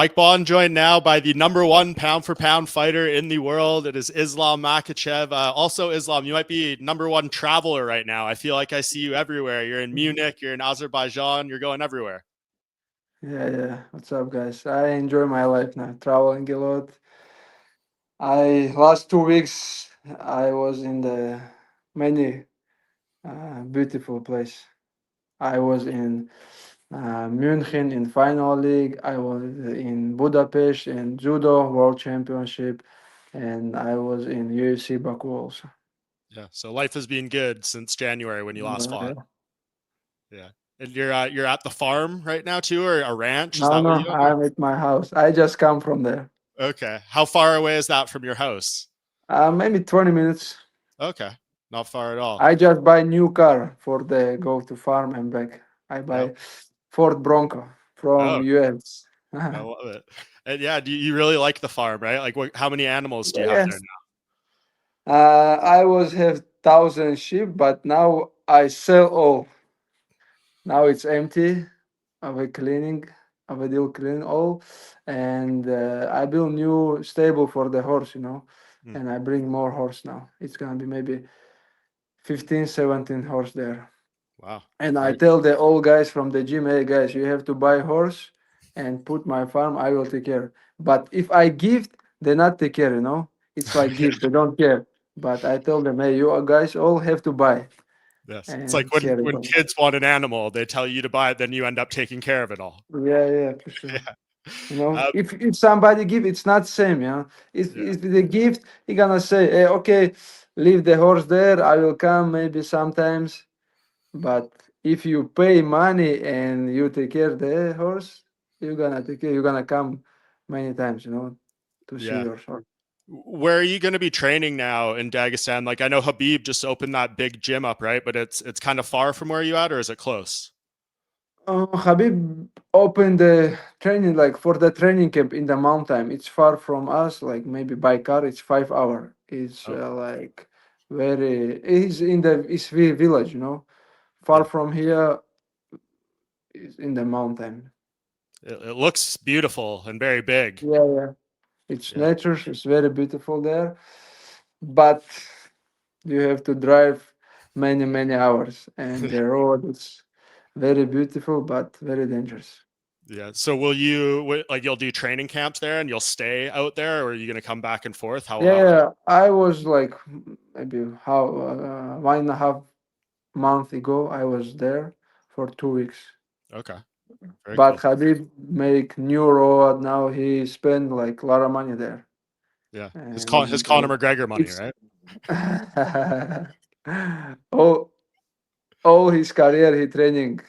Mike Bohn joined now by the #1 pound-for-pound fighter in the world. It is Islam Makhachev. Also, Islam, you might be #1 traveler right now. I feel like I see you everywhere. You're in Munich, you're in Azerbaijan, you're going everywhere. Yeah. What's up, guys? I enjoy my life now, traveling a lot. I last 2 weeks I was in the many beautiful place. I was in München in final league. I was in Budapest in judo world championship, and I was in UFC Baku also. Yeah, so life has been good since January when you last fought. Yeah. Yeah, and you're at the farm right now too, or a ranch? Is No, that what no, you own? I'm at my house. I just come from there. Okay, how far away is that from your house? Maybe 20 minutes. Okay, not far at all. I just buy new car for the go to farm and back. I Yep. buy Ford Bronco from Oh, US. I Yeah, love it. And yeah, do you really like the farm, right? Like, how many animals do you have there yes. I was have 1,000 sheep, but now I sell all. Now it's empty. I will cleaning. I will do clean all, and I build new stable for the horse. now? And I bring more horse now. It's gonna be maybe 15, 17 horse there. Wow. And I Very tell the old guys from the gym, hey guys, you have to buy horse and put my farm. I will take care. But if I gift, they not take care. It's like yeah. gift. They don't care. But I tell them, hey, you guys all have to buy Yes. It's like and when care about it. kids want an animal, they tell you to buy it, then you end up taking care of it all. Yeah, for sure. Yeah. If somebody give, it's not same. Yeah. If the gift, he gonna say, hey, okay, leave the horse there. I will come maybe sometimes. But if you pay money and you take care of the horse, you're gonna take care. You're gonna come many times, to see Yeah. your horse. Where are you going to be training now in Dagestan? Like I know Habib just opened that big gym up, right? But it's kind of far from where you at, or is it close? Habib opened the training like for the training camp in the mountain. It's far from us, like maybe by car. It's 5 hour. It's Oh, like very. It's in the village. Far yeah. from here is in the mountain. It looks beautiful and very big. Yeah. It's Yeah. nature. It's very beautiful there, but you have to drive many hours, and the road is very beautiful but very dangerous. Yeah. So will you like you'll do training camps there and you'll stay out there, or are you going to come back and forth? Yeah, I was like maybe how 1.5 month ago. I was there for 2 weeks. Okay. Very But cool. Habib make new road now. He spend like a lot of money there, Yeah. His and Conor McGregor money, it's right? all all his career he training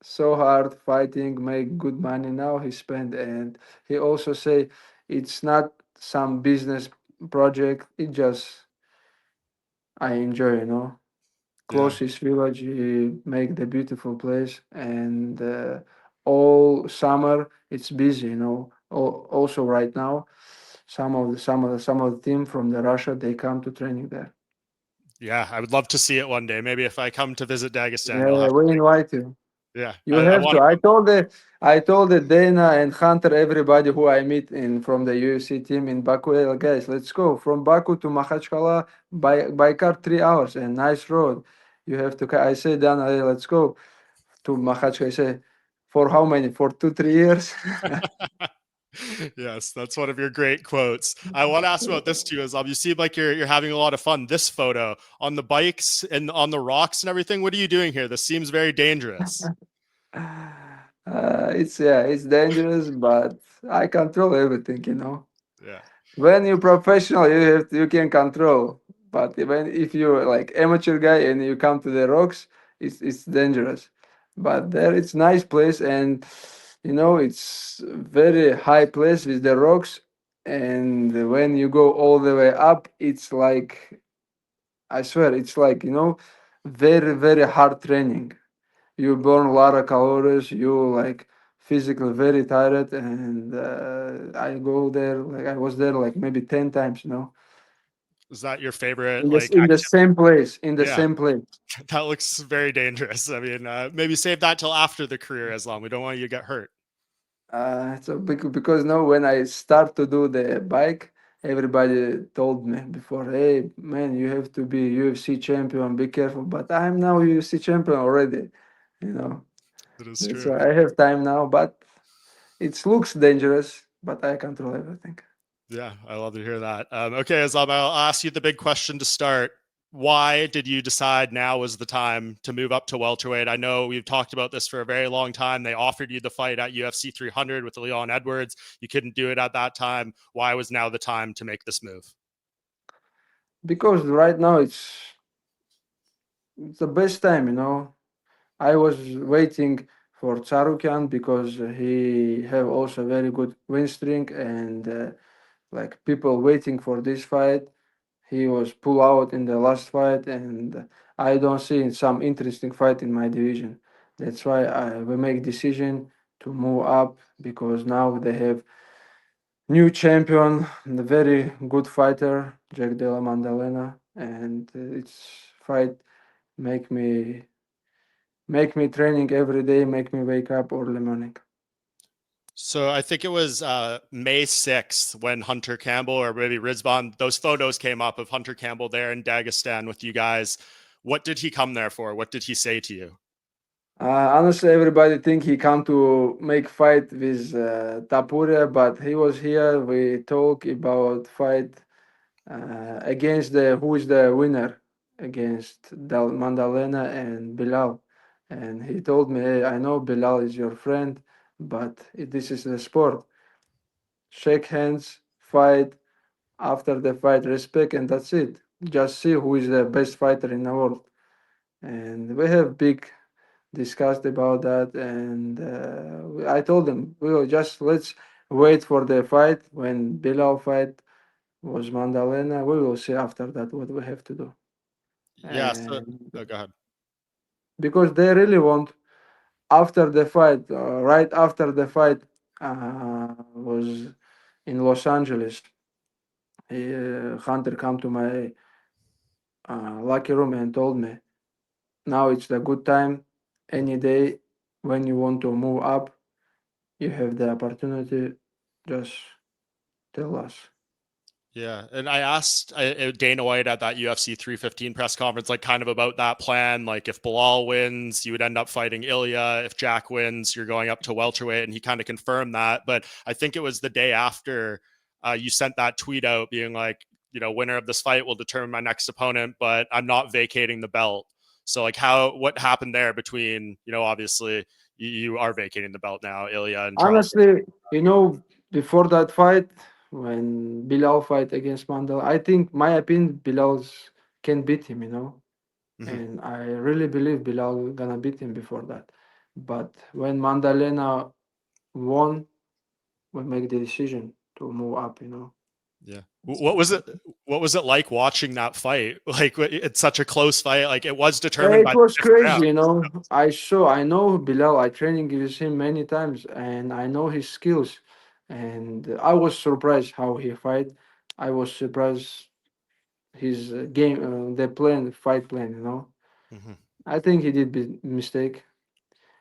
so hard fighting make good money now he spend, and he also say it's not some business project, it just I enjoy. Yeah. Close his village, he make the beautiful place, and all summer it's busy. Also right now some of the team from the Russia they come to training there. Yeah. I would love to see it one day. Maybe if I come to visit Dagestan, you'll Yeah, have we to. invite you. Yeah. You I have want to. to I come. told the Dana and Hunter, everybody who I meet in from the UFC team in Baku, "Hey, guys, let's go from Baku to Makhachkala by car 3 hours and nice road. You have to. I say, Dana, hey, let's go to Makhachkala. I say, for how many? For 2 3 years? Yes, that's one of your great quotes. I want to ask about this too. Is you seem like you're having a lot of fun. This photo on the bikes and on the rocks and everything. What are you doing here? This seems very dangerous. It's dangerous, but I control everything. Yeah. When you're professional, you can control. But even if you're like amateur guy and you come to the rocks, it's dangerous. But there it's nice place, and it's very high place with the rocks. And when you go all the way up, it's like I swear it's like very hard training. You burn a lot of calories. You like physically very tired, and I go there like I was there like maybe 10 times. Is that your favorite In this like in the activity? same place, in the Yeah, same place. that looks very dangerous. I mean, maybe save that till after the career as long. We don't want you to get hurt. Because now when I start to do the bike, everybody told me before, hey man, you have to be UFC champion, be careful. But I'm now UFC champion already, you know. That is That's true. why I have time now, but it looks dangerous, but I control everything. Yeah, I love to hear that. Okay, Islam, I'll ask you the big question to start. Why did you decide now was the time to move up to welterweight? I know we've talked about this for a very long time. They offered you the fight at UFC 300 with Leon Edwards. You couldn't do it at that time. Why was now the time to make this move? Because right now it's the best time, you know. I was waiting for Charukan because he have also very good win streak and like people waiting for this fight. He was pull out in the last fight, and I don't see some interesting fight in my division. That's why I will make decision to move up because now they have new champion, the very good fighter, Della Maddalena, and it's fight make me training every day, make me wake up early morning. So I think it was May 6th when Hunter Campbell or maybe Rizvan, those photos came up of Hunter Campbell there in Dagestan with you guys. What did he come there for? What did he say to you? Honestly, everybody think he come to make fight with Topuria, but he was here. We talk about fight against the who is the winner against Maddalena and Belal, and he told me, "Hey, I know Belal is your friend, but this is the sport. Shake hands, fight. After the fight, respect, and that's it. Just see who is the best fighter in the world." And we have big discussed about that, and I told them we will just let's wait for the fight. When Bilal fight was Maddalena, we will see after that what we have to do. Yeah. So, And oh, go ahead. because they really want after the fight, right after the fight was in Los Angeles. Hunter come to my lucky room and told me now it's the good time. Any day when you want to move up, you have the opportunity. Just tell us. Yeah, and I asked Dana White at that UFC 315 press conference, like kind of about that plan. Like if Belal wins, you would end up fighting Ilia. If Jack wins, you're going up to welterweight, and he kind of confirmed that. But I think it was the day after you sent that tweet out, being like, winner of this fight will determine my next opponent, but I'm not vacating the belt. So like, what happened there between, obviously you are vacating the belt now, Ilia and Charles. Honestly, before that fight, when Bilal fight against Mandal, I think my opinion Bilal can beat him, Mm-hmm. and I really believe Bilal gonna beat him before that. But when Maddalena won, we make the decision to move up. Yeah. What was it? What was it like watching that fight? Like it's such a close fight. Like it was determined It by was the fifth round. crazy. I know Bilal. I training with him many times, and I know his skills. And I was surprised how he fight. I was surprised his game, the plan, fight plan. Mm-hmm. I think he did mistake.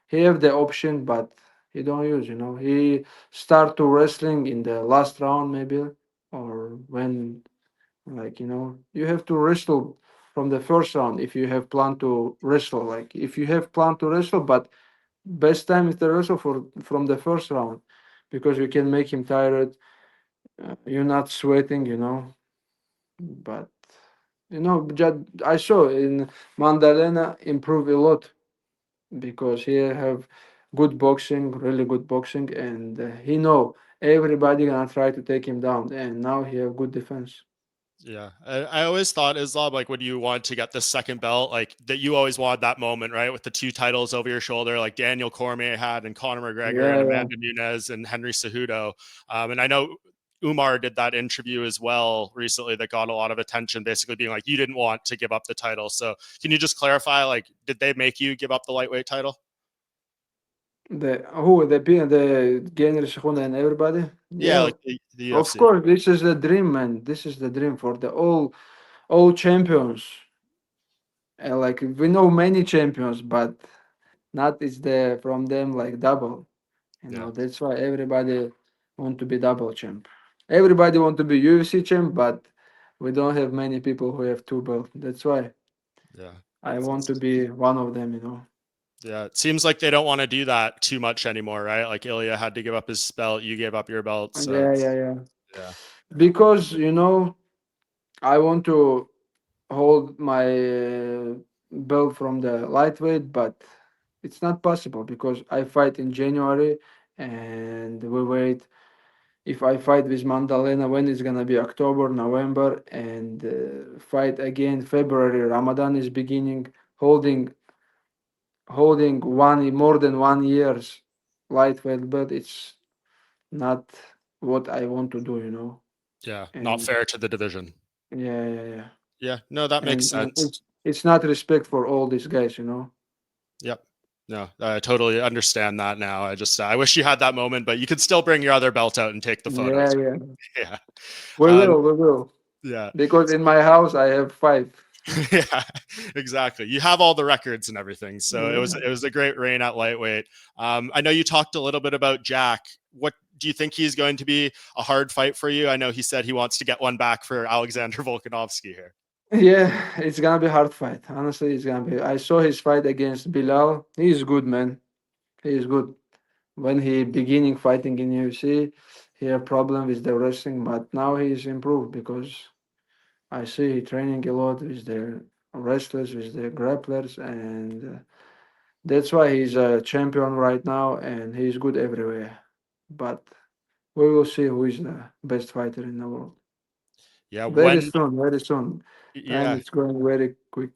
He have the option, but he don't use. He start to wrestling in the last round maybe, or when you have to wrestle from the first round if you have plan to wrestle. Like if you have plan to wrestle, but best time is the wrestle from the first round because you can make him tired. You're not sweating. But I saw in Maddalena improve a lot because he have good boxing, really good boxing, and he know everybody gonna try to take him down, and now he have good defense. Yeah. I always thought Islam, like when you wanted to get the second belt, like that you always wanted that moment, right? With the two titles over your shoulder, like Daniel Cormier had and Conor McGregor and Yeah, yeah. Amanda Nunes and Henry Cejudo. And I know Umar did that interview as well recently that got a lot of attention, basically being like, you didn't want to give up the title. So can you just clarify, like, did they make you give up the lightweight title? The Genri Shahuna and everybody. Yeah, Yeah, like the of UFC. course. This is the dream, man. This is the dream for the all champions. And like we know many champions, but not is the from them like double. Yeah. That's why everybody want to be double champ. Everybody want to be UFC champ, but we don't have many people who have two belts. That's why Yeah. I want to be one of them. Yeah. It seems like they don't want to do that too much anymore, right? Like Ilya had to give up his belt, you gave up your belt. So Yeah, yeah, yeah. yeah. Because I want to hold my belt from the lightweight, but it's not possible because I fight in January, and we wait. If I fight with Maddalena, when it's gonna be October, November, and fight again February, Ramadan is beginning. Holding one more than 1 year's lightweight belt, it's not what I want to do. Yeah. Not And fair to the division. yeah, yeah, yeah. Yeah. No, that makes And sense. it's not respect for all these guys. Yep. No, I totally understand that now. I wish you had that moment, but you could still bring your other belt out and take the Yeah, photos. yeah. Yeah. We Um, will, we will. yeah. Because in my house I have five. Yeah, exactly. You have all the records and everything. So Yeah. it was a great reign at lightweight. I know you talked a little bit about Jack. What do you think he's going to be a hard fight for you? I know he said he wants to get one back for Alexander Volkanovski here. Yeah, it's gonna be hard fight. Honestly, it's gonna be. I saw his fight against Bilal. He is good, man. He is good. When he beginning fighting in UFC, he had problem with the wrestling, but now he's improved because I see he training a lot with the wrestlers, with the grapplers, and that's why he's a champion right now, and he's good everywhere. But we will see who is the best fighter in the world. Yeah, Very when soon, very soon. Time yeah, is going very quick.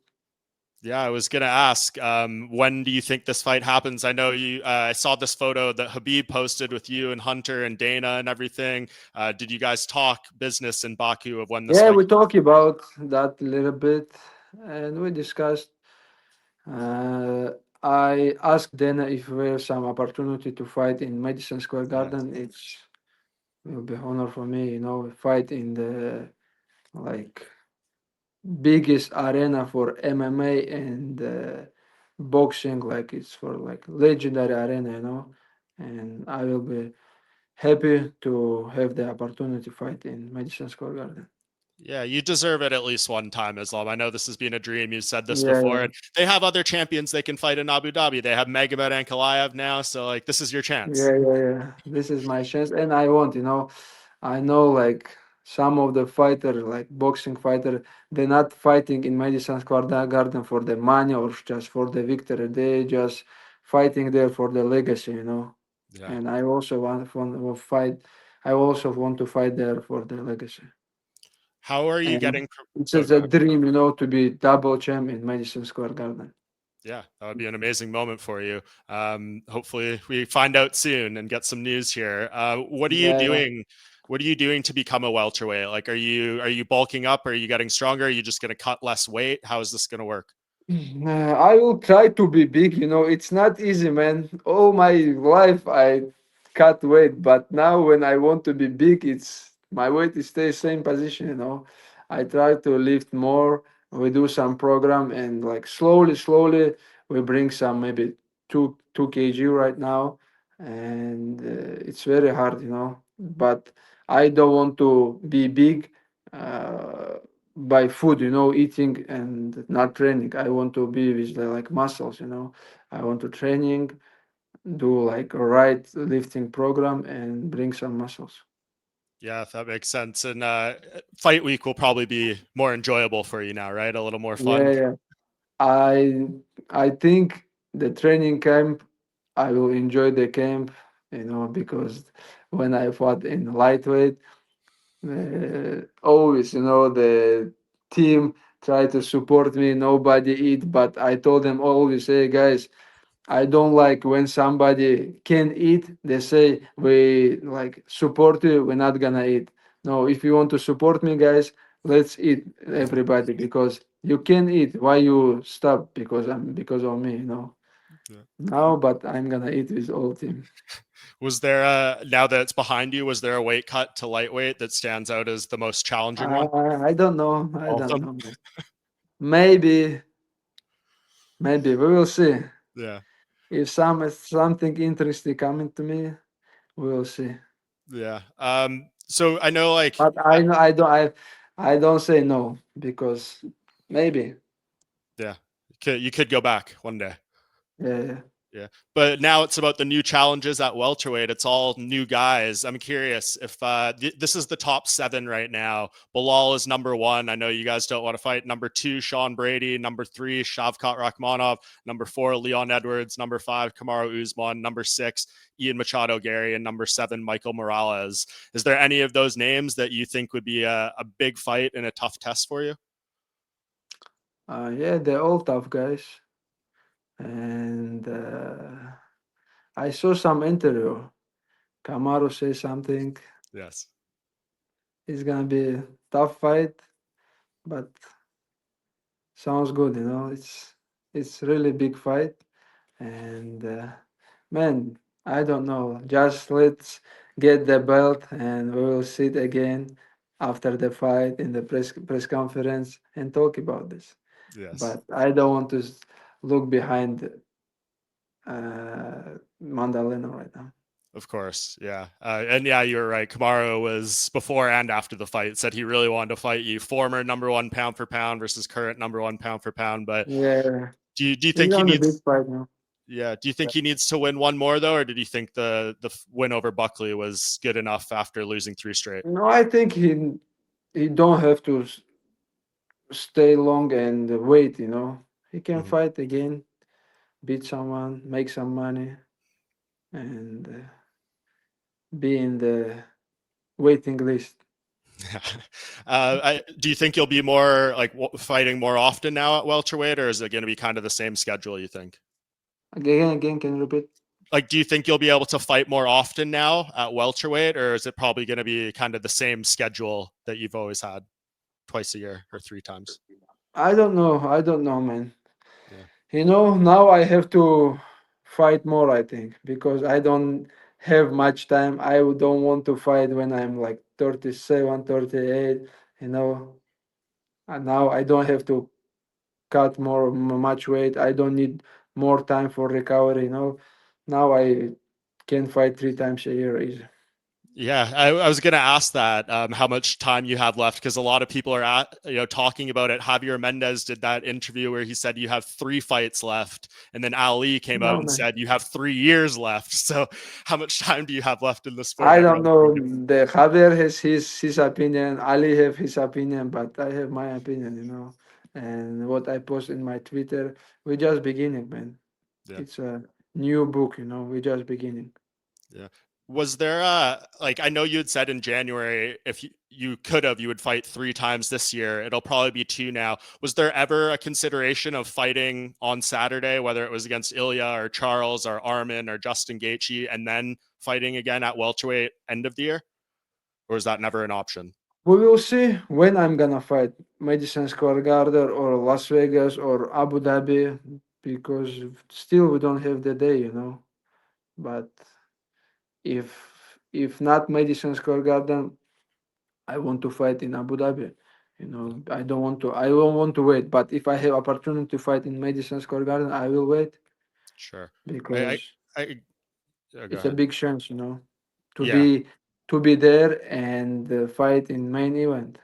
yeah, I was gonna ask, when do you think this fight happens? I know you. I saw this photo that Habib posted with you and Hunter and Dana and everything. Did you guys talk business in Baku of when this Yeah, fight? we talk about that a little bit, and we discussed. Uh, I asked Dana if we have some opportunity to fight in Madison Square Yeah, Garden. It's will be honor for me, fight in the like biggest arena for MMA and boxing. Like it's for like legendary arena. And I will be happy to have the opportunity to fight in Madison Square Garden. yeah, you deserve it at least one time, Islam. I know this has been a dream. You've said this Yeah, before, yeah. and they have other champions they can fight in Abu Dhabi. They have Magomed Ankalaev now, so like this is your chance. Yeah, yeah, yeah. This is my chance, and I want. I know like some of the fighter, like boxing fighter, they're not fighting in Madison Square Garden for the money or just for the victory. They just fighting there for the legacy. Yeah. And I also want to fight. I also want to fight there for the legacy. How are you And getting? it's Oh, just go a ahead. dream, to be double champ in Madison Square Garden. Yeah, that would be an amazing moment for you. Hopefully, we find out soon and get some news here. What are you Yeah, yeah. doing? What are you doing to become a welterweight? Like, are you bulking up? Are you getting stronger? Are you just going to cut less weight? How is this going to work? I will try to be big. It's not easy, man. All my life I cut weight, but now when I want to be big, it's my weight is stay same position. I try to lift more. We do some program and like slowly, slowly we bring some maybe two kg right now, and it's very hard. But I don't want to be big. By food, eating and not training. I want to be with the like muscles. I want to training, do like a right lifting program and bring some muscles. Yeah, that makes sense. And fight week will probably be more enjoyable for you now, right? A little more Yeah, fun. yeah. I I think the training camp, I will enjoy the camp, because when I fought in lightweight, always, the team try to support me. Nobody eat, but I told them always, hey guys, I don't like when somebody can eat, they say we like support you, we're not gonna eat. No, if you want to support me, guys, let's eat everybody because you can eat. Why you stop? Because of me. Yeah. No, but I'm gonna eat with all team. Was there now that it's behind you, was there a weight cut to lightweight that stands out as the most challenging one? I don't know. I All of don't them. know. Maybe, maybe we will see. Yeah. if something interesting coming to me, we'll see. Yeah. So I know like But I know I don't say no because maybe. yeah, you could go back one day. Yeah, yeah. Yeah. But now it's about the new challenges at welterweight. It's all new guys. I'm curious if this is the top 7 right now. Belal is number 1. I know you guys don't want to fight. Number 2, Sean Brady. Number 3, Shavkat Rakhmonov. Number 4, Leon Edwards. Number 5, Kamaru Usman. Number 6, Ian Machado Gary. And number 7, Michael Morales. Is there any of those names that you think would be a big fight and a tough test for you? Yeah, they're all tough guys. And I saw some interview. Kamaru say something. Yes. It's gonna be a tough fight, but sounds good. It's really big fight, and man, I don't know. Just let's get the belt, and we will sit again after the fight in the press conference and talk about this. Yes. But I don't want to look behind Maddalena right now. Of course, yeah, and yeah, you were right. Kamaru was before and after the fight said he really wanted to fight you, former number 1 pound for pound versus current number 1 pound for pound. But Yeah, do you he's think he on a big needs? fight now. Yeah, do you think he needs to win one more though, or did you think the win over Buckley was good enough after losing 3 straight? No, I think he don't have to stay long and wait. He can Mhm. fight again, beat someone, make some money, and be in the waiting list. Do you think you'll be more like fighting more often now at welterweight, or is it going to be kind of the same schedule? You think? Again, can you repeat? Like, do you think you'll be able to fight more often now at welterweight, or is it probably going to be kind of the same schedule that you've always had, twice a year or 3 times? I don't know. I don't know, man. Yeah. Now I have to fight more, I think, because I don't have much time. I don't want to fight when I'm like 37, 38, you know. And now I don't have to cut much weight. I don't need more time for recovery. Now I can fight 3 times a year easy. Yeah, I was going to ask that how much time you have left, because a lot of people are talking about it. Javier Mendez did that interview where he said you have 3 fights left, and then Ali came out No, and man. said you have 3 years left. So, how much time do you have left in the sport? I don't Everyone's know. pretty different. The Javier has his opinion. Ali have his opinion, but I have my opinion. And what I post in my Twitter, we're just beginning, man. Yeah. It's a new book. We're just beginning. Yeah. Was there like I know you had said in January if you could have you would fight 3 times this year. It'll probably be 2 now. Was there ever a consideration of fighting on Saturday, whether it was against Ilia or Charles or Armin or Justin Gaethje, and then fighting again at welterweight end of the year, or was that never an option? We will see when I'm gonna fight Madison Square Garden or Las Vegas or Abu Dhabi because still we don't have the day. But if not Madison Square Garden, I want to fight in Abu Dhabi. I don't want to. I don't want to wait. But if I have opportunity to fight in Madison Square Garden, I will wait Sure. I because go it's a ahead. big chance, to Yeah. be there and fight in main event.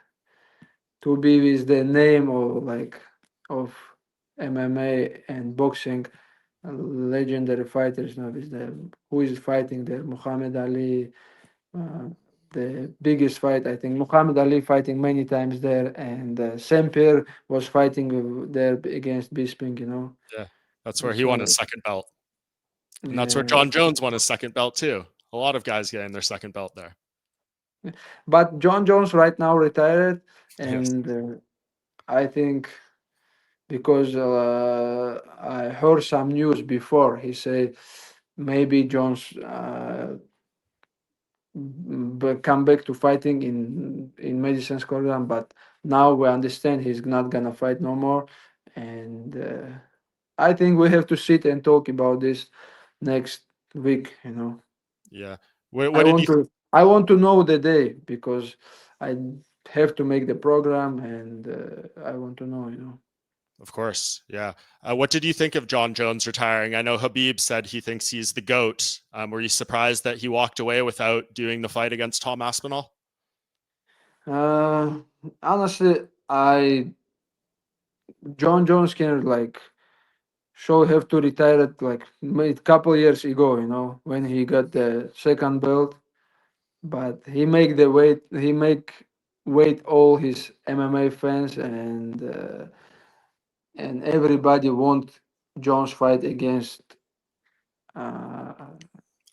To be with the name of MMA and boxing legendary fighters. With who is fighting there? Muhammad Ali, uh, the biggest fight. I think Muhammad Ali fighting many times there, and Saint Pierre was fighting there against Bisping. Yeah. That's where he won his So second belt. And that's where yeah, Jon Jones won his second belt too. A lot of guys getting their second belt there. but Jon Jones right now retired, Yes. and I think because I heard some news before. He said maybe Jones come back to fighting in Madison Square Garden, but now we understand he's not gonna fight no more, and I think we have to sit and talk about this next week. Yeah. What did you I want to know the day because I have to make the program, and I want to know. Of course. Yeah. What did you think of Jon Jones retiring? I know Habib said he thinks he's the GOAT. Were you surprised that he walked away without doing the fight against Tom Aspinall? Uh, Honestly, I Jon Jones can like should have to retire it like a couple years ago, when he got the second belt. But he make wait all his MMA fans and everybody want Jones fight against uh,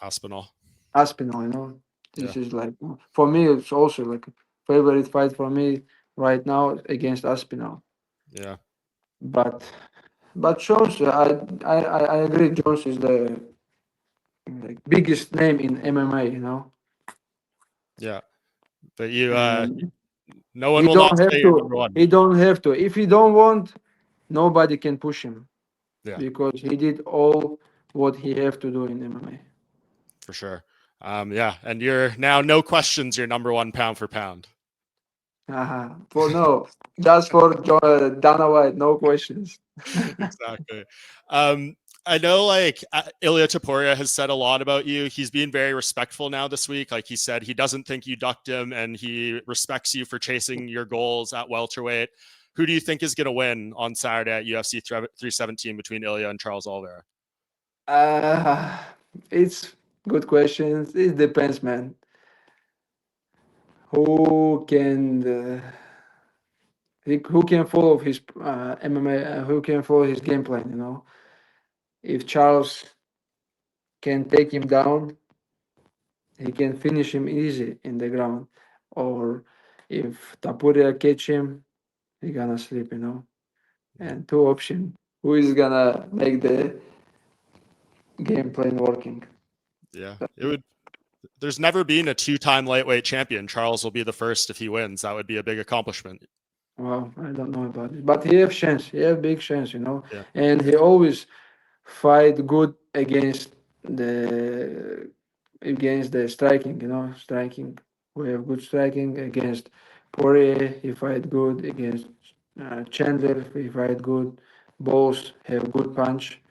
Aspinall. Aspinall. Yeah. This is like for me, it's also like a favorite fight for me right now against Aspinall. Yeah. But Jones, I agree. Jones is the like biggest name in MMA. Yeah. But you, And no one he will not don't have say you're to. number one. He don't have to. If he don't want, nobody can push him Yeah, because he did all what he have to do in MMA. for sure. Yeah. And you're now, no questions, you're number one pound for pound. For no, just for Dana White, no questions. Exactly. Um, I know like Ilia Topuria has said a lot about you. He's been very respectful now this week. Like he said, he doesn't think you ducked him and he respects you for chasing your goals at welterweight. Who do you think is going to win on Saturday at UFC 317 between Ilia and Charles Oliveira? Uh, it's good questions. It depends, man. Who can who can follow his MMA? Who can follow his game plan? If Charles can take him down, he can finish him easy in the ground. Or if Tapuria catch him, he gonna sleep. And two option. Who is gonna make the game plan working? Yeah, it would. There's never been a two-time lightweight champion. Charles will be the first if he wins. That would be a big accomplishment. Well, I don't know about it, but he have chance. He have big chance. Yeah, And he always fight good against the striking. Striking. We have good striking against Poirier. He fight good against Chandler. He fight good. Both have good punch.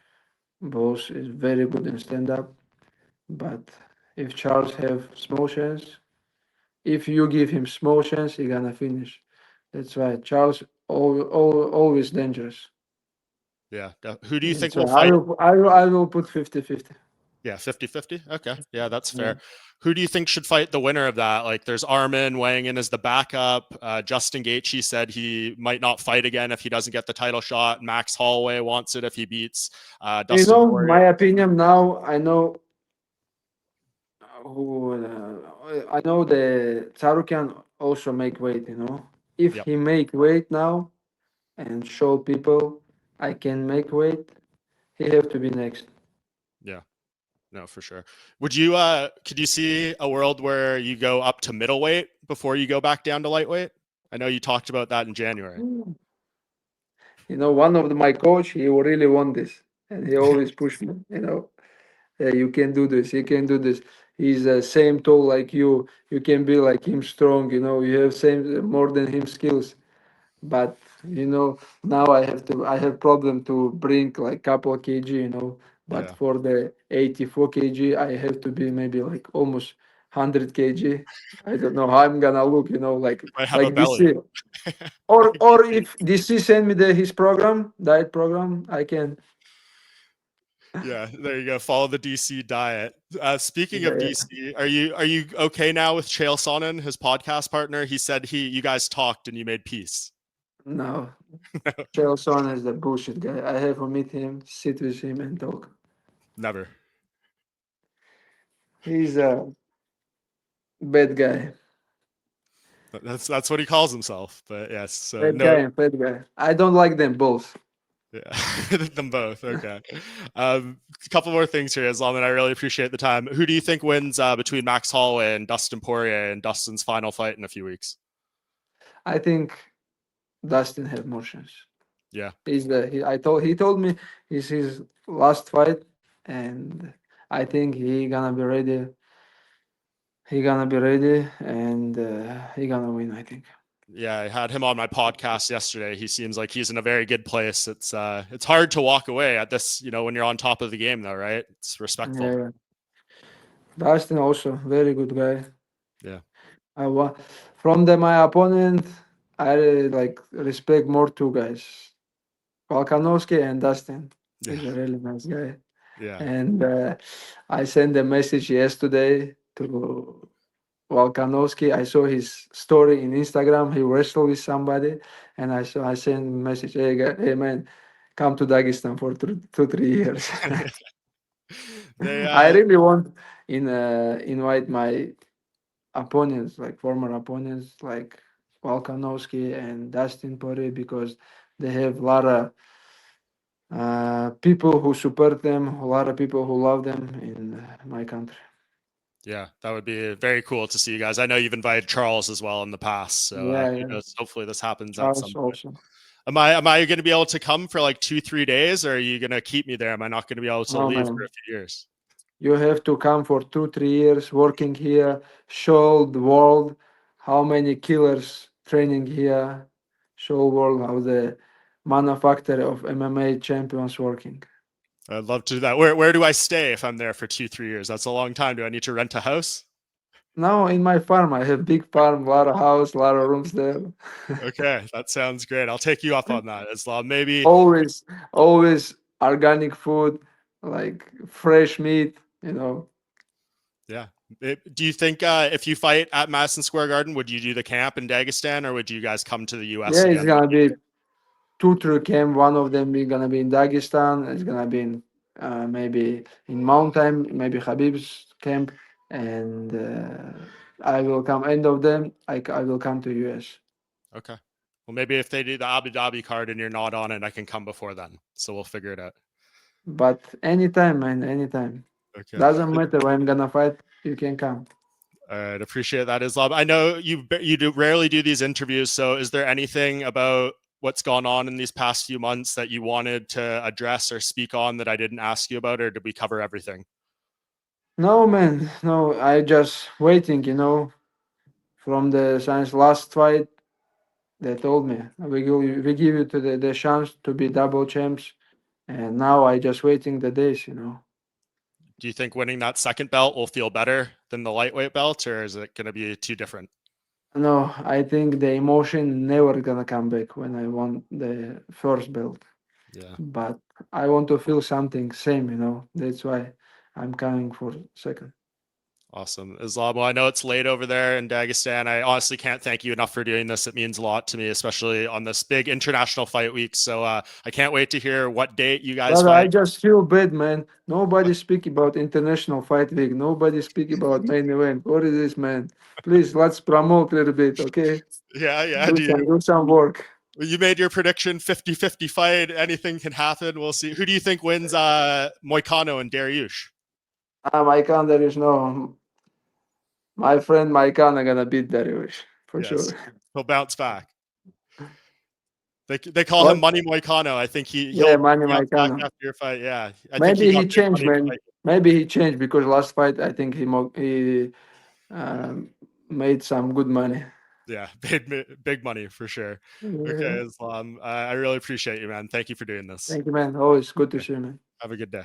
Both is very good in stand up. But if Charles have small chance, if you give him small chance, he gonna finish. That's why Charles always dangerous. yeah. Who do you think That's will why fight? I will put 50-50. Yeah, 50-50. Okay. Yeah, that's Yeah. fair. Who do you think should fight the winner of that? Like there's Armin weighing in as the backup. Justin Gaethje said he might not fight again if he doesn't get the title shot. Max Holloway wants it if he beats Dustin Poirier. My opinion now. I know the Tsarukian also make weight. If Yep. he make weight now and show people I can make weight, he have to be next. Yeah. No, for sure. Would you could you see a world where you go up to middleweight before you go back down to lightweight? I know you talked about that in January. One of my coach, he really want this, and he always push me. "Hey, you can do this. You can do this. He's same tall like you. You can be like him strong. You have same more than him skills. But now I have problem to bring like couple kg. But Yeah. for the 84 kg, I have to be maybe like almost 100 kg. I don't know how I'm gonna look. Like I have a like belly. DC. Or if DC send me his program, diet program, I can. Yeah, there you go. Follow the DC diet. Speaking of Yeah, DC, are you okay now with Chael Sonnen, his podcast partner? He said you guys talked and you made peace. no, Chael Sonnen is the bullshit guy. I have to meet him, sit with him, and talk. Never. He's a bad guy, That's what he calls himself. But yes, so bad guy, no, and bad guy. I don't like them both. yeah, them both. Okay. A couple more things here, Islam, and I really appreciate the time. Who do you think wins between Max Holloway and Dustin Poirier in Dustin's final fight in a few weeks? I think Dustin have more chance. Yeah, He told me it's his last fight, and I think he gonna be ready. He gonna be ready, and he gonna win. I think. Yeah, I had him on my podcast yesterday. He seems like he's in a very good place. It's hard to walk away at this, when you're on top of the game though, right? It's respectful. Yeah, Dustin also very good guy. Yeah. I wa- from my opponent, I really, like respect more two guys, Volkanovski and Dustin. Yeah. He's a really nice guy. Yeah. And I sent a message yesterday to Volkanovski. I saw his story in Instagram. He wrestled with somebody, and I sent a message. Hey man, come to Dagestan for 2 3 years. They I really want invite my opponents, like former opponents, like Volkanovski and Dustin Poirier, because they have a lot of people who support them, a lot of people who love them in my country. Yeah, that would be very cool to see you guys. I know you've invited Charles as well in the past, so Yeah, who yeah. knows? Hopefully this happens at some Charles point. also. Am I going to be able to come for like 2-3 days, or are you going to keep me there? Am I not going to be able to No, leave for man. a few years? You have to come for 2 3 years working here, show the world how many killers training here, show world how the manufacturer of MMA champions working. I'd love to do that. Where do I stay if I'm there for 2-3 years? That's a long time. Do I need to rent a house? Now in my farm, I have big farm, a lot of house, a lot of rooms there. Okay, that sounds great. I'll take you up on that. Islam, maybe. always, always organic food, like fresh meat. Yeah. Do you think if you fight at Madison Square Garden, would you do the camp in Dagestan, or would you guys come to the U.S. Yeah, it's again? gonna be two true camp. One of them is gonna be in Dagestan. It's gonna be in maybe in mountain, maybe Habib's camp, and I will come. End of them, I will come to US. Okay. Well, maybe if they do the Abu Dhabi card and you're not on it, I can come before then. So we'll figure it out. But anytime, man, anytime. Okay. Doesn't matter when I'm gonna fight. You can come. All right. Appreciate that, Islam. I know you rarely do these interviews. So is there anything about what's gone on in these past few months that you wanted to address or speak on that I didn't ask you about, or did we cover everything? No, man, no. I just waiting. From the since last fight, they told me we give you to the chance to be double champs, and now I just waiting the days. Do you think winning that second belt will feel better than the lightweight belt, or is it going to be too different? No, I think the emotion never gonna come back when I won the first belt. Yeah. But I want to feel something same. That's why I'm coming for second. Awesome. Islam, well, I know it's late over there in Dagestan. I honestly can't thank you enough for doing this. It means a lot to me, especially on this big international fight week. So I can't wait to hear what date you guys Brother, I fight. just feel bad, man. Nobody speak about international fight week. Nobody speak about main event. What is this, man? Please, let's promote a little bit, okay? Yeah. Do some work. You made your prediction 50-50 fight. Anything can happen. We'll see. Who do you think wins Moicano and Dariush? Maikan, there is no. My friend Maikan are gonna beat Dariush for sure. Yes. He'll bounce back. They call him What? Money Moicano. I think Yeah, he'll Manny bounce back Maikano. after your fight. Yeah. I think Maybe he got he big changed, money to man. fight. Maybe he changed because last fight I think he made some good money. Yeah, big money for sure. Yeah. Okay, Islam. I really appreciate you, man. Thank you for doing this. Thank you, man. Always good to Okay, see you, man. have a good day.